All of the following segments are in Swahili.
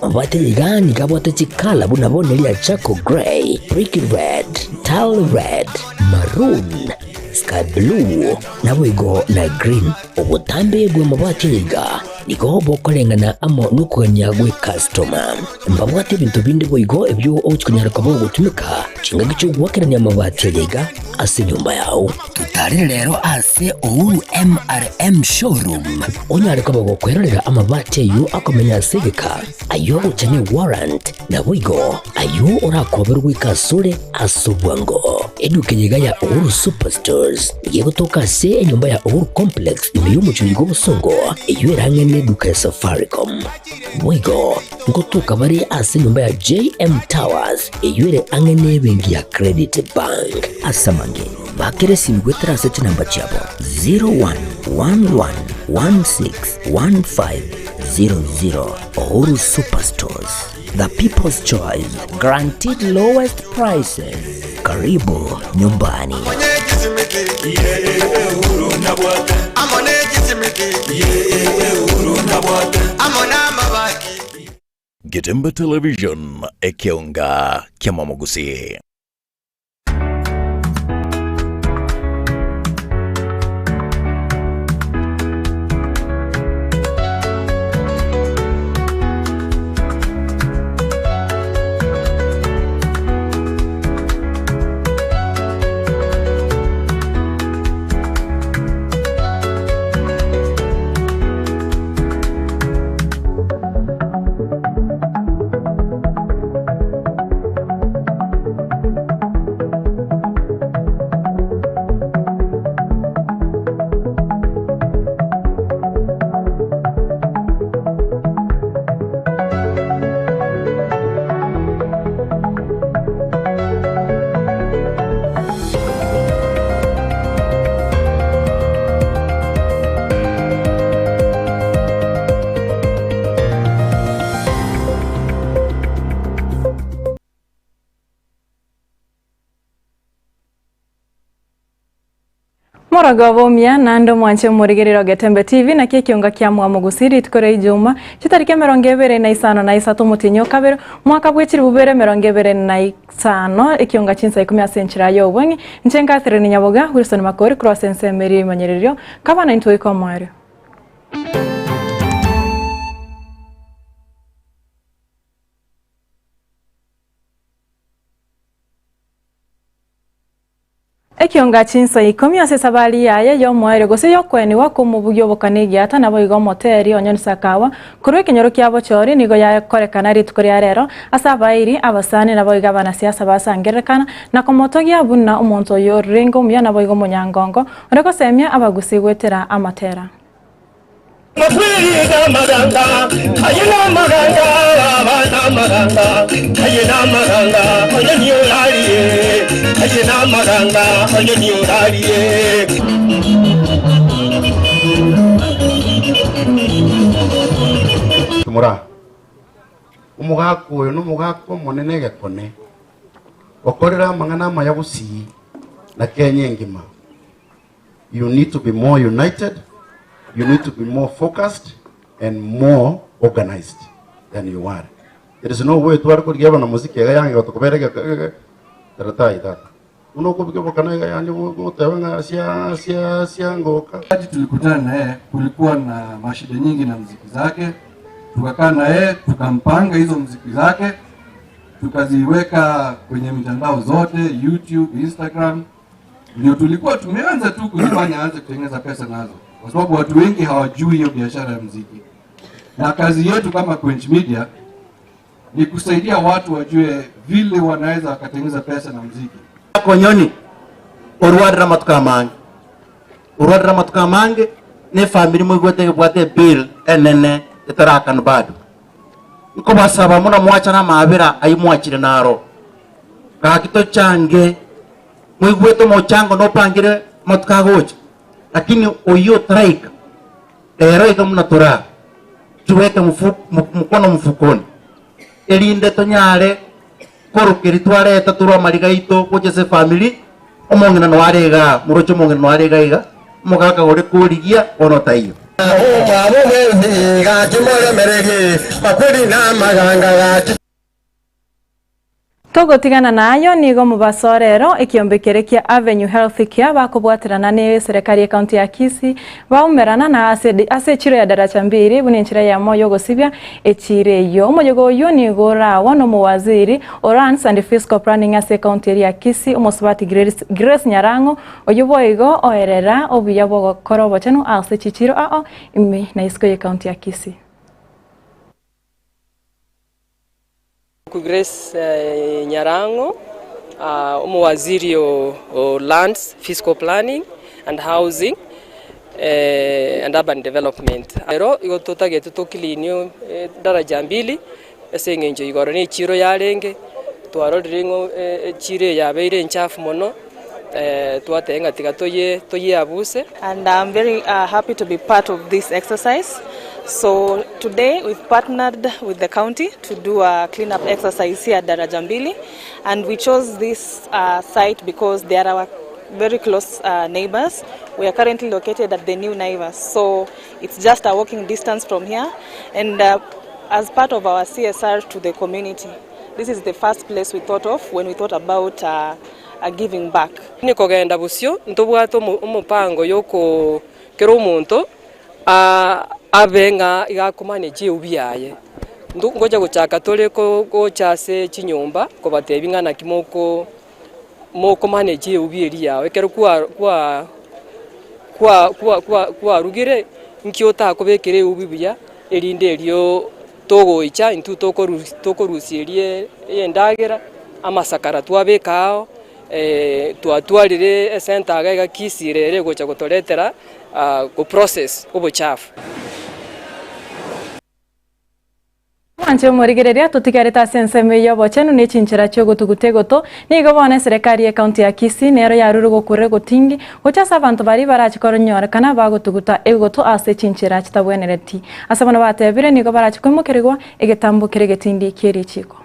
Mabati gani kabwata chikala bunabonelia Charcoal Grey, Brick Red, Tile Red, Maroon, Sky Blue, na wigo na Green. Obutambe bwe mabati liga niko bokolengana amo nukuganya gwe customer. Mbabwate bintu bindi bwigo ebyo ochikunyara kabo gutumika chinga gicho gwakeranya mabati liga ase nyumba yao. Tutari rero ase Uhuru MRM showroom onyare kabo gukwerera amabati yu akomenya segeka ayo uchane warrant na bwigo ayo urakoberwa ikasure asubwango. Edukenyega ya Uhuru Superstores yego toka se nyumba ya Uhuru Complex imeyumucho yigo busongo iyo irangene duka ya Safaricom. Bwigo ngotoka bari ase nyumba ya JM Towers iyo ire angene bengi ya Credit Bank. Asamange bakere simgwetera seti namba chabo 0111161500. Uhuru Superstores, the people's choice, guaranteed lowest prices. Karibu nyumbani. Getembe Television ekeonga kya Mwamogusi. Moragavomia nando mwanche murigerero Getembe TV na kionga kya Mwamogusi tukore ijuma chitarike 25 na isatu mutinyo kabero mwaka bwechiri bubere 25 ikionga chinsa 10 senchira yo bwengi nchenga 3 ni nyaboga Wilson Makori cross sense meri manyererio kabana into ikomwari. Ekionga chinsa 10 asesabali yaye yo mwaire gose yokweni wako mubugyo bokanegi ata nabo igo moteri onyoni sakawa kurwe kinyoro kyabo chori nigo yakorekana ritukuri arero asabairi abasane nabo igabana siasa basangerekana na komotogi abunna umonto yo ringo mya nabo igo munyangongo oreko semya abagusi gwetera amatera. Ayena Tumura umugako uyu numugako munene gekone okorera mangana mayagusi na Kenya ngima. You need to be more united. You need to be more focused and more organized than you are. There is no way to work with na muziki ya yangi watukubereka taratai tata. Unakubikia wakana yangi mutawanga siya ngoka. Wakati tulikutana naye kulikuwa na mashida nyingi na muziki zake. Tukakaa naye tukampanga hizo muziki zake. Tukaziweka kwenye mitandao zote, YouTube, Instagram. Ndio tulikuwa tumeanza tu kuzifanya aanze kutengeneza pesa nazo. Kwa sababu watu wengi hawajui hiyo biashara ya muziki. Na kazi yetu kama Quench Media ni kusaidia watu wajue vile wanaweza wakatengeneza pesa na muziki. Konyoni urwadra matukamange ne family mugwete bwate bill enene itarakan badu. Nko basaba muna mwacha na mabira ayimwachire naro. Kakito change mugweto mochango no pangire matukagocha. Lakini oyo traika ero ika mnatora tuweke mkono mfukoni elinde tonyare korukiri twareta turwa marigaito kujese family omongena no arega murocho mongena no arega iga mugaka gore kurigia ono taiyo Togotigana nayo nigo mubasorero ikiombe kia Avenue Health Care bakubwatirana ni serikali ya kaunti ya Kisii baumerana na ase chiro ya daraja 2 bune nchira ya moyo gosibya echire yo moyo yo ni gora wano muwaziri Orans and Fiscal Planning ase kaunti ya Kisii umosubati Grace Nyarango oyoboigo oerera obuya bwo korobo chenu ase chichiro imi na isko ya kaunti ya Kisii. Grace Nyarango, umwaziri o Lands, Fiscal Planning and Housing and Urban Development. Ero igototage tutokilinyo daraja 2 esengenjo igoro ni chiro yarenge twaroringo chire yabeire nchafu mono twatenga toye abuse. And I'm very happy to be part of this exercise. So today we've partnered with the county to do a cleanup exercise here at Daraja 2, and we chose this site because they are our very close neighbors. We are currently located at the new Naivas, so it's just a walking distance from here, and as part of our CSR to the community, this is the first place we thought of when we thought about giving back. Nikogenda busyo ntobwato umupango yoko kero umuntu abenga igakumanage ubiyaye ngoja guchaka tole ko chase chinyumba ko batebingana kimoko moko manage ubiyeri yawe kero kwa rugire nkiota akobekere ubibuya erinde elio togo icha intu tokorusirie yendagera amasakara twabekao twatwarire center aga kisirere gocha gotoretera go process obuchafu. Wanche murigereria tutigareta senseme yobo chenu ni chinchira cyo gutugutegoto nigo bone serikali ya kaunti ya Kisii nero yaruru gukure gutingi gocha abantu bari barachikoro kana bagutuguta egoto ase chinchira chitabwenereti asabana batebire nigo barachikwimukirigwa egetambukire getindi kiri chiko.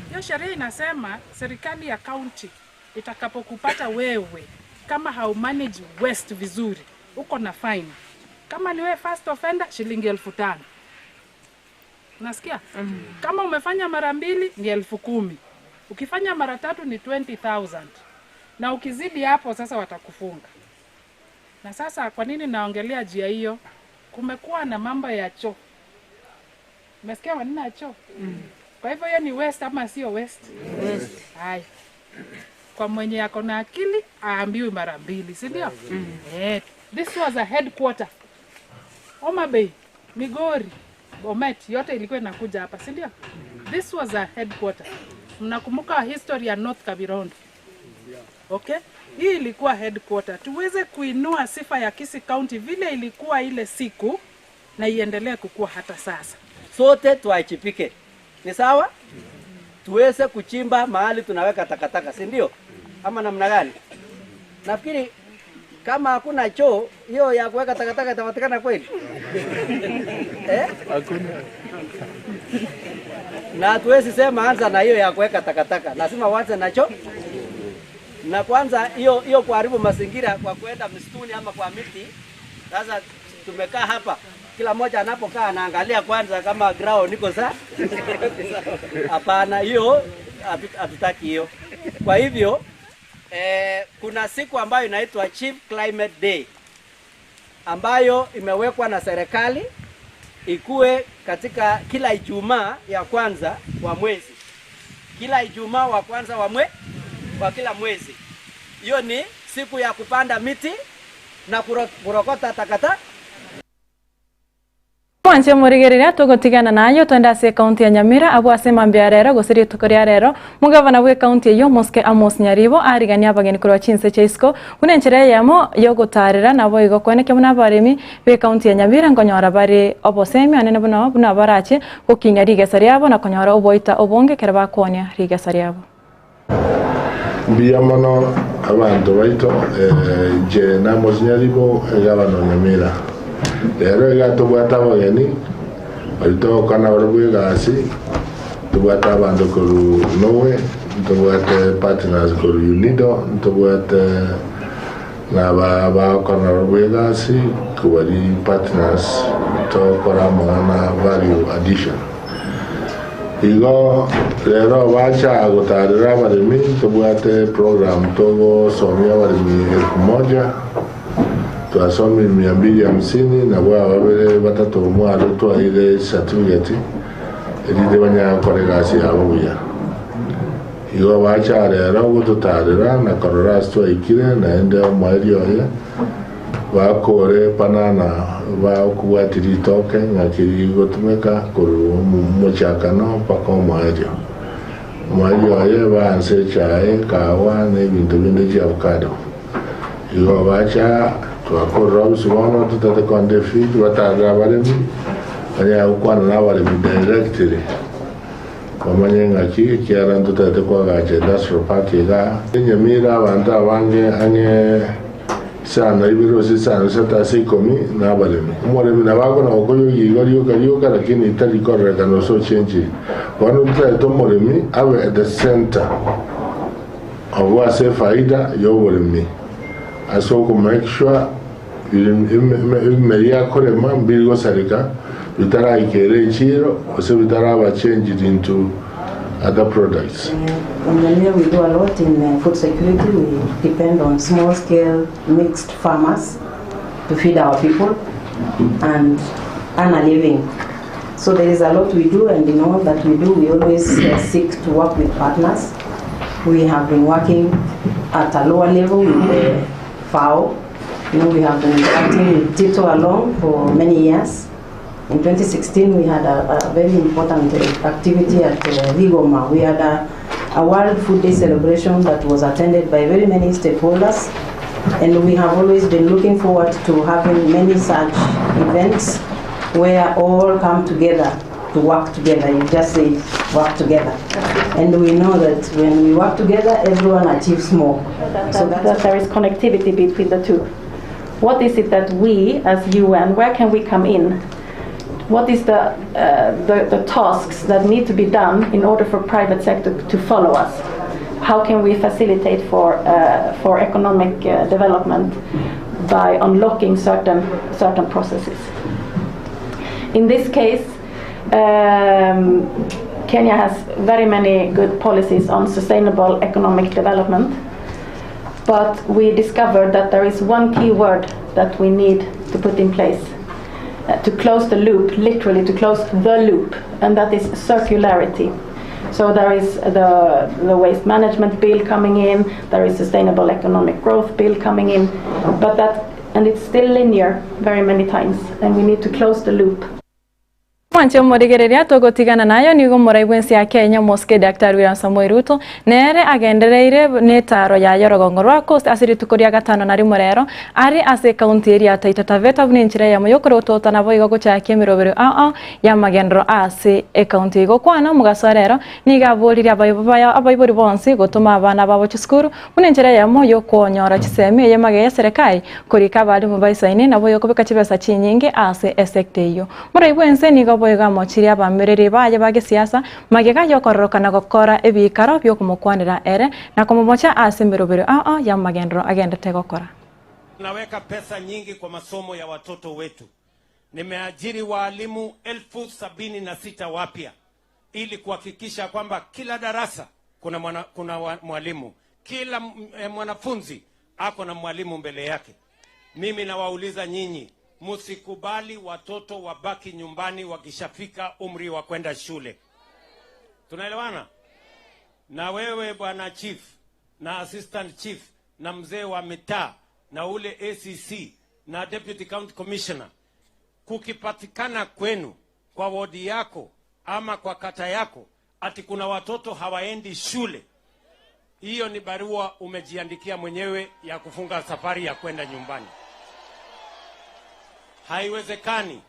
Hiyo sheria inasema serikali ya kaunti itakapokupata wewe kama hau manage waste vizuri uko na fine. Kama ni wewe first offender shilingi 1500. Unasikia? Kama umefanya mara 2 ni 10,000. Ukifanya mara 3 ni 20,000. Na ukizidi hapo sasa watakufunga. Na sasa kwa nini naongelea jia hiyo? Kumekuwa na mambo ya choo. Umesikia maneno ya choo? Kwa hivyo hiyo ni waste ama sio waste? Waste. Hai. Kwa mwenye yako na akili aambiwe mara 2, si ndio? This was a headquarter. Homa Bay, Migori, Bomet, yote ilikuwa inakuja hapa, si ndio? This was a headquarter. Mnakumbuka history ya North Kabirondo. Okay? Hii ilikuwa headquarter. Tuweze kuinua sifa ya Kisii County vile ilikuwa ile siku na iendelee kukua hata sasa. Sote tuachipike. Ni sawa? Tuweze kuchimba mahali tunaweka takataka, si ndio? Ama namna gani? Nafikiri kama hakuna choo, hiyo ya kuweka takataka itapatikana kweli? Hakuna. Na tuwezi sema anza na hiyo ya kuweka takataka. Lazima uanze na choo. Na kwanza hiyo kuharibu mazingira kwa kwenda msituni ama kwa miti. Sasa tumekaa hapa. Kila mmoja anapokaa anaangalia kwanza kama ground niko sawa. Hapana, hiyo hatutaki hiyo. Kwa hivyo kuna siku ambayo inaitwa Chief Climate Day ambayo imewekwa na serikali ikue katika kila Ijumaa ya kwanza wa mwezi. Kila Ijumaa wa kwanza wa kila mwezi. Hiyo ni siku ya kupanda miti na kurokota takataka. Wanche murigereria tugotigana nayo twenda ase kaunti ya Nyamira abo ase mambia rero gosiri tukoria rero mugavana we kaunti yo Moske Amos Nyaribo arigania abageni kurwa chinse cheisco kunenchire yamo yo gutarira nabo igo kweneke muna barimi we kaunti ya Nyamira ngonyora bari obosemi anene buna barache gukinya rigesariabo na konyora oboita obonge keraba konia rigesariabo Biamono abantu baito je na Amos Nyaribo gavana Nyamira. Lero gatubwata abageni alitoka na urubwegasi tubwata abantu kuru Nowe tubwata partners kuru Unido tubwata na ba kona urubwegasi kubali partners to kora mwana value addition. Igo lero wacha agotarira barimi tubuate program togo somia barimi 1000 tuasomi 250 na wabere batatu mwaru to ile certificate ili banya koregasi abuya. Igo wacha lero gututarira na korora sto ikire na ende mwali oya wakore panana wakuatiri toke ngakiri gotumeka kuru muchakano pako mwali oya banse chae kawa na ibintu bindi cha avocado. Igo wacha twakora usubono tutate konde feed watarira baremi anya ukwana na baremi directly wamanye ngaki kiara tutate kwa gache dasro party ga nyamira abantu abange anye sana ibiro sana sata sikomi na baremi umoremi na bako na okoyo yigo lakini itali koreka no so change wanu tutate moremi awe at the center of what say faida yo moremi aso ko make sure media korema mbigo sarika bitara ikere chiro ose bitara ba change it into other products. In Nyamira we do a lot in food security. We depend on small scale mixed farmers to feed our people and earn a living. So there is a lot we do, and in all that we do we always seek to work with partners. We have been working at a lower level with the FAO. We have been interacting with Tito along for many years. In 2016, we had a very important activity at Vigoma. We had a World Food Day celebration that was attended by very many stakeholders, and we have always been looking forward to having many such events where all come together to work together. You just say work together. And we know that when we work together, everyone achieves more. So that there is connectivity between the two. What is it that we, as UN, where can we come in? What is the tasks that need to be done in order for private sector to follow us? How can we facilitate for economic development by unlocking certain processes? In this case, Kenya has very many good policies on sustainable economic development, but we discovered that there is one key word that we need to put in place to close the loop, literally to close the loop, and that is circularity. So there is the waste management bill coming in, there is sustainable economic growth bill coming in, and it's still linear very many times, and we need to close the loop. Mwanche murigereria tugutigana nayo nigo muraigwensi ya Kenya Moske Dr. William Samoei Ruto nere agendereire netaro ya Yorogongo rwa Coast asiri tukuria gatano na rimwe rero ari ase county area Taita Taveta buninchira ya muyokoro totana boigo guchakia mirobero ya magendro ase county go kwana mugasorero nigaburira abayibori bonsi gutuma abana babo cyskuru buninchira ya moyo konyora kiseme ye mageye serikali kurika bali mubayisaine nabo yokobeka kibesa chinyinge ase esekteyo muraigwense nigo boiga mochiria bamerere baje bage siasa magega yokororokana gukora ebikaro byo kumukwanira ere na kumumocha asimberobero ya magendro agendete gukora. Naweka pesa nyingi kwa masomo ya watoto wetu. Nimeajiri walimu 76,000 wapya ili kuhakikisha kwamba kila darasa kuna mwalimu, kila mwanafunzi ako na mwalimu mbele yake. Mimi nawauliza nyinyi, musikubali watoto wabaki nyumbani wakishafika umri wa kwenda shule. Tunaelewana? Na wewe bwana chief na assistant chief na mzee wa mitaa na ule ACC na deputy county commissioner, kukipatikana kwenu kwa wodi yako ama kwa kata yako ati kuna watoto hawaendi shule, hiyo ni barua umejiandikia mwenyewe ya kufunga safari ya kwenda nyumbani. Haiwezekani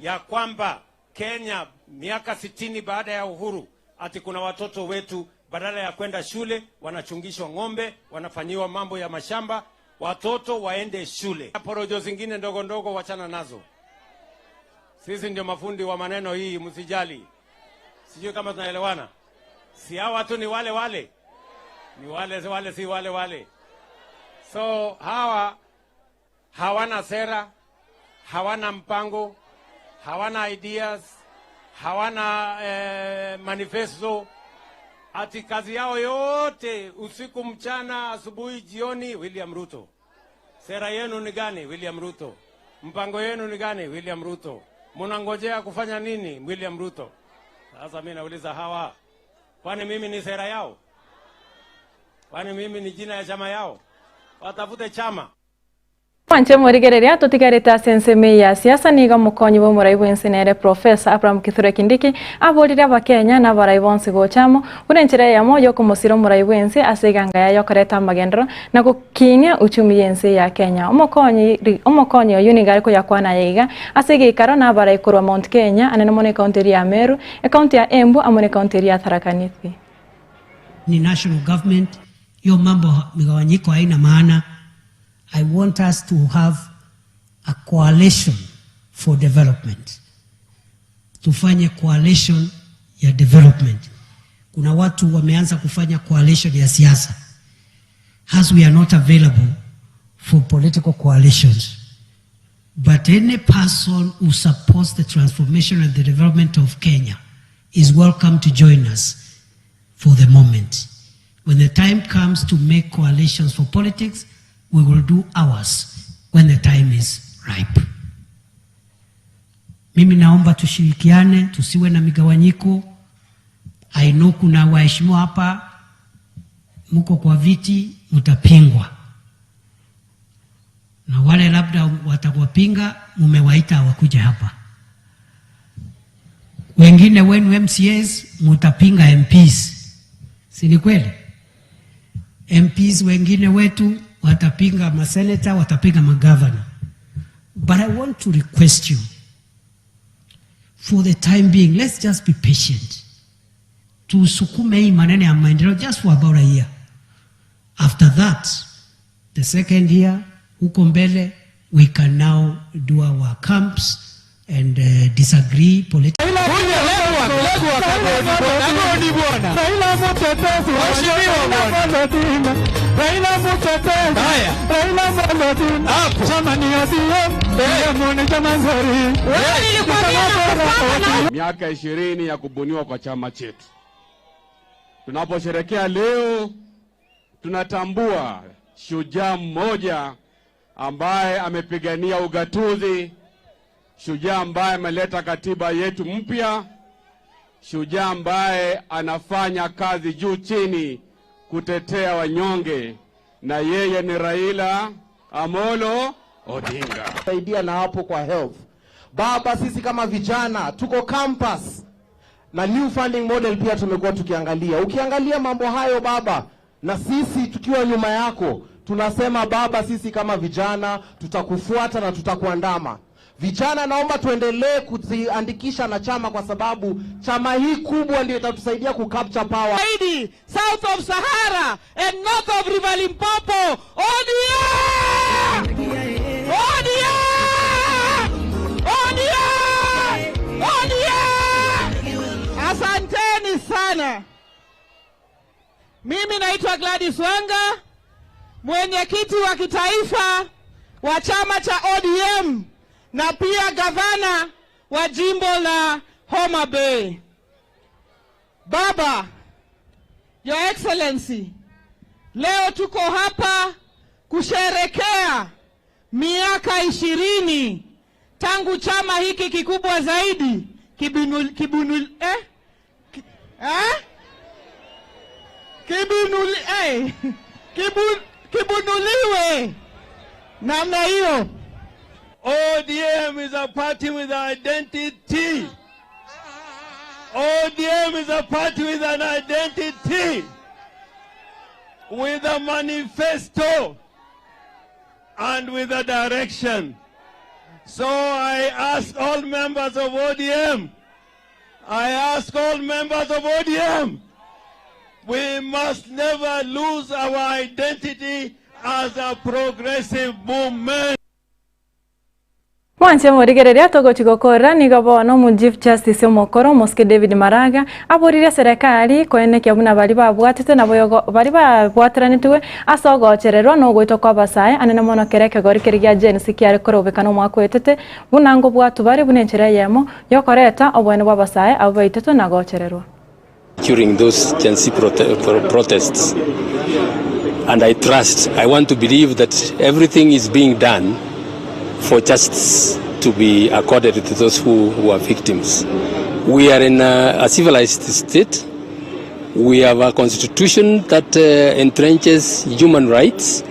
ya kwamba Kenya miaka 60 baada ya uhuru ati kuna watoto wetu badala ya kwenda shule wanachungishwa ng'ombe, wanafanyiwa mambo ya mashamba. Watoto waende shule. Porojo zingine ndogo ndogo wachana nazo. Sisi ndio mafundi wa maneno hii, msijali. Sijui kama tunaelewana. Si hawa watu ni wale wale. Ni wale si wale wale. So hawa hawana sera, hawana mpango, hawana ideas, hawana manifesto. Ati kazi yao yote usiku mchana, asubuhi jioni, William Ruto. Sera yenu ni gani? William Ruto. Mpango yenu ni gani? William Ruto. Mnangojea kufanya nini? William Ruto. Sasa mimi nauliza hawa, kwani mimi ni sera yao? Kwani mimi ni jina ya chama yao? Watafute chama. Wanche murigereria tutigarita senseme ya siasa niga mukonyi bo muraibu insinere Professor Abraham Kithure Kindiki abolira abakenya na baraibonsi gochamo urenchire ya moyo kumusiro muraibu insi asiganga ya yokoreta magendro na kukinya uchumi yensi ya Kenya umukonyi oyunigari ko yakwana yiga asigikaro na baraikurwa Mount Kenya anene mone county ya Meru county ya Embu amone county ya Tharaka Nithi. Ni national government yo mambo migawanyiko haina maana. I want us to have a coalition for development. Tufanye coalition ya development. Kuna watu wameanza kufanya coalition ya siasa. As we are not available for political coalitions. But any person who supports the transformation and the development of Kenya is welcome to join us for the moment. When the time comes to make coalitions for politics, we will do ours when the time is ripe. Mimi naomba tushirikiane, tusiwe na migawanyiko. I know kuna waheshimiwa hapa mko kwa viti mtapingwa. Na wale labda watakwapinga mumewaita wakuja hapa. Wengine wenu MCAs mtapinga MPs. Si ni kweli? MPs wengine wetu watapinga maseneta, watapinga magavana. But I want to request you, for the time being, let's just be patient. Tusukume hii maneno ya maendeleo just for about a year. After that, the second year, huko mbele, we can now do our camps and disagree politically. Miaka 20 ya kubuniwa kwa chama chetu. Tunaposherehekea leo, tunatambua shujaa mmoja ambaye amepigania ugatuzi, shujaa ambaye ameleta katiba yetu mpya, shujaa ambaye anafanya kazi juu chini kutetea wanyonge, na yeye ni Raila Amolo Odinga. Saidia na hapo kwa health. Baba, sisi kama vijana tuko campus na new funding model pia tumekuwa tukiangalia. Ukiangalia mambo hayo baba, na sisi tukiwa nyuma yako tunasema baba, sisi kama vijana tutakufuata na tutakuandama. Vijana, naomba tuendelee kujiandikisha na chama, kwa sababu chama hii kubwa ndio itatusaidia kucapture power. South of Sahara and north of River Limpopo. ODM! ODM! ODM! ODM! Asanteni sana. Mimi naitwa Gladys Wanga, mwenyekiti wa kitaifa wa chama cha ODM na pia gavana wa jimbo la Homa Bay. Baba, Your Excellency, leo tuko hapa kusherekea miaka 20 tangu chama hiki kikubwa zaidi kibunuliwe namna hiyo. ODM is a party with identity. ODM is a party with an identity, with a manifesto, and with a direction. So I ask all members of ODM, we must never lose our identity as a progressive movement. Mwanche murigereria togochigokora nigobono mu Chief Justice omokoro Muske David Maraga aborire serikali koenekia buna bali babwatete nabo bali babwataranitwe asogochererwa no gwito kwa basaye anene mono kereke gori kirigia jensi kiare korobekana omwaka wetete buna ngo bwatu bari bunenchera yemo yokoreta obwene bwa basaye abo baiteto nagochererwa. During those Gen Z protests, and I want to believe that everything is being done for justice to be accorded to those who are victims. We are in a civilized state. We have a constitution that entrenches human rights.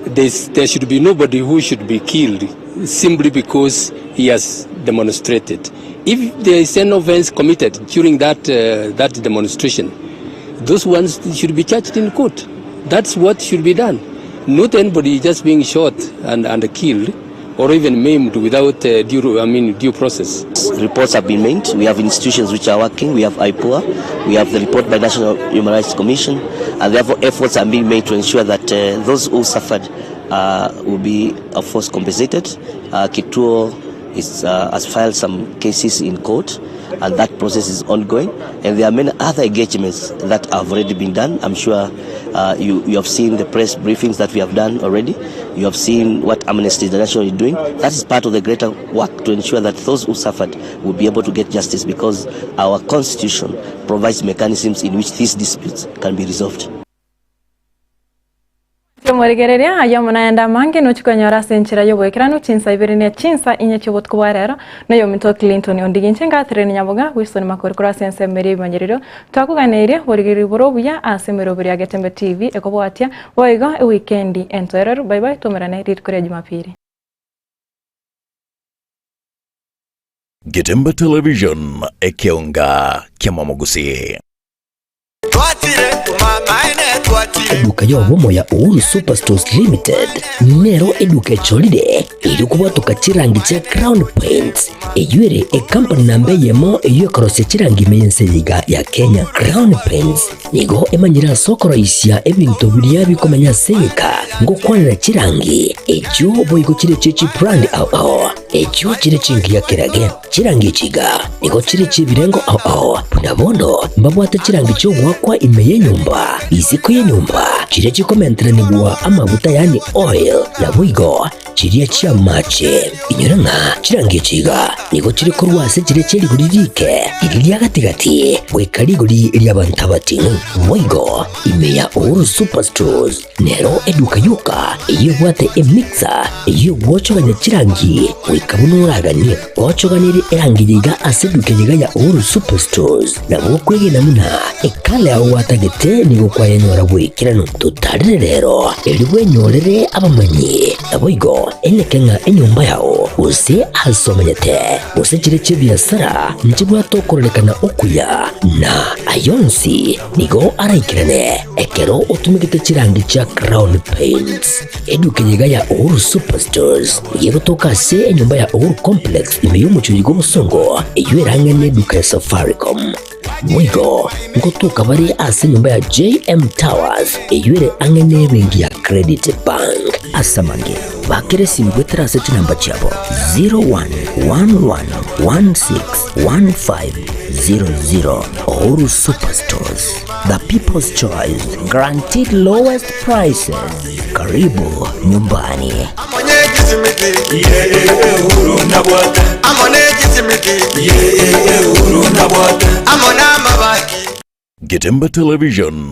There should be nobody who should be killed simply because he has demonstrated. If there is an offense committed during that demonstration, those ones should be charged in court. That's what should be done. Not anybody just being shot and killed or even maimed without due process. Reports have been made. We have institutions which are working. We have IPOA. We have the report by National Human Rights Commission, and therefore efforts are being made to ensure that those who suffered will be, of course, compensated. Kituo has filed some cases in court, and that process is ongoing. And there are many other engagements that have already been done. I'm sure you have seen the press briefings that we have done already. You have seen what Amnesty International is doing. That is part of the greater work to ensure that those who suffered will be able to get justice, because our constitution provides mechanisms in which these disputes can be resolved. Murigereria ayo munaenda mange no chikonyora senchira yobwekirano chinsa ibirine chinsa inye chibot kubarero no yomito Clinton ondiginchenga treni nyaboga wisoni makorikora sense meri banyeriro twakuganire burigiri burobuya asemero buri agetembe TV ekobwatia boigo weekend entoero bye bye tumerane rit Jumapili. Getembe Television ekionga kiamamogusi. Eduka yobomo ya Uhuru Superstores Limited nero eduka echolide ilikuwa tukachirangi cha Crown Paints eyuere company nambe yemo eyokorose chirangi meyenseyiga ya Kenya. Crown Paints nigo emanyira sokoro isya ebintu biriya bikomanya seyika ngo kwanira chirangi echo boyiko chire chechi brand ao echo chire chingi ya kirage chirangi chiga nigo chire chibirengo ao punabono mbabwate chirangi cyo wakwa imeye nyumba iziko ye nyumba chire chikomentre nigwa amavuta yani oil na buigo chiriya chia mache inyoranga chirangi chiga nigo chire korwase chire chiri guririke iriya gatigati bwekariguri iriya bantabatinu buigo imeya Uhuru Superstores nero eduka yuka iyo bwate emixer iyo bwochoganya chirangi wikabunuraganye bwochoganire erangi yiga aseduke yiga ya Uhuru Superstores na bwokwege namuna ekale aho watagete nigo kwa yenyora bwikirano tutarire rero eriwe nyorere abamanyi naboigo enekenga enyumba yao use asomanyete use chire chibiasara nchibwa tokorelekana okuya na ayonsi nigo araikirane ekero utumikite chirangi cha Crown Paints eduke yiga ya Uhuru Superstores yego tokase enyumba ya Uhuru Complex imeyumucho yigo musongo eyuerangene duka ya Safaricom mwigo ngotuka bari ase nyumba ya JM Towers eyuere angene bengi ya Credit Bank asamange bakere simbwetera seti namba chabo 0111161500. Uhuru Superstores, the people's choice, guaranteed lowest prices. Karibu nyumbani. Getembe Television